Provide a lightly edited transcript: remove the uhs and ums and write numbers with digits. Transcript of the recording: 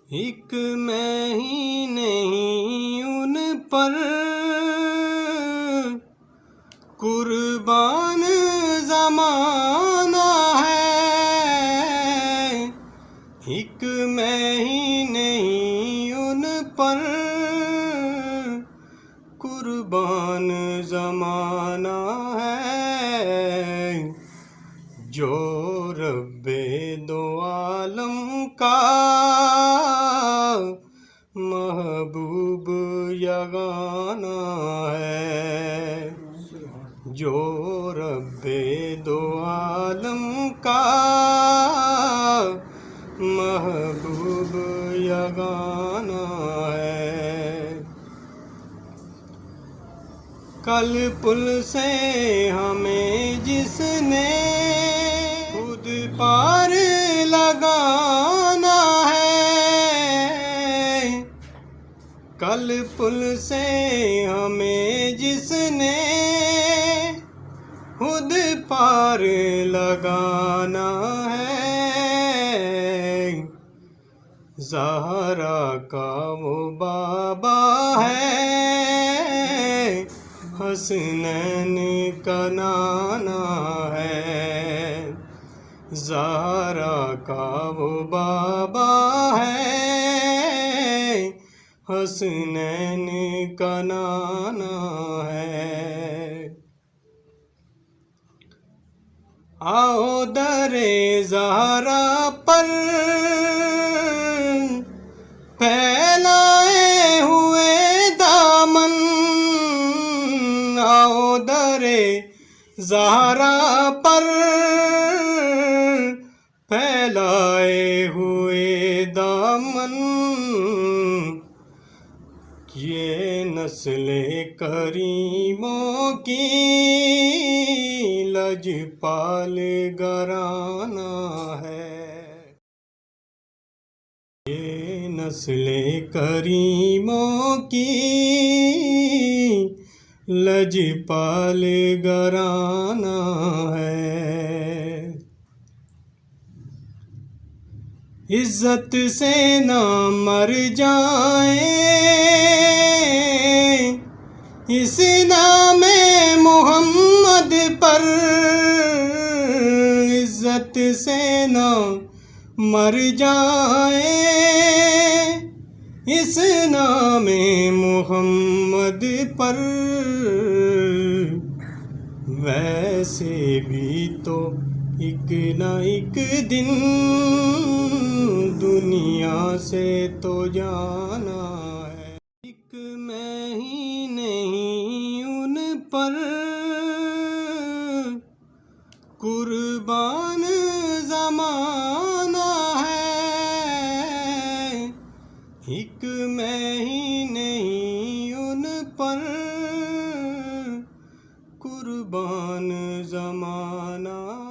एक मैं ही नहीं उन पर कुर्बान ज़माना है। एक मैं ही नहीं उन पर कुर्बान ज़माना है। जो रब्बे दो आलम का महबूब यगाना है। जो रब्बे दो आलम का महबूब यगाना है। कल पुल से हमें जिसने खुद पार लगाना है। कल पुल से हमें जिसने खुद पार लगाना है। ज़हरा का वो बाबा है, हसनैन का नाना है। ज़हरा का वो बाबा है, हसनैन का नाना है। आओ दरे ज़हरा पर फैलाए हुए दामन। आओ दरे ज़हरा पर फैलाए हुए दामन। ये नस्ले करीमों की लजपाल घराना है। ये नस्ले करीमों की लजपाल घराना है। इज्जत से ना मर जाए इस नामे मोहम्मद पर। इज्जत से ना मर जाए इस नामे मोहम्मद पर। वैसे भी तो एक न एक दिन दुनिया से तो जाना है। एक मैं ही नहीं उन पर कुर्बान ज़माना है। एक मैं ही नहीं उन पर कुर्बान ज़माना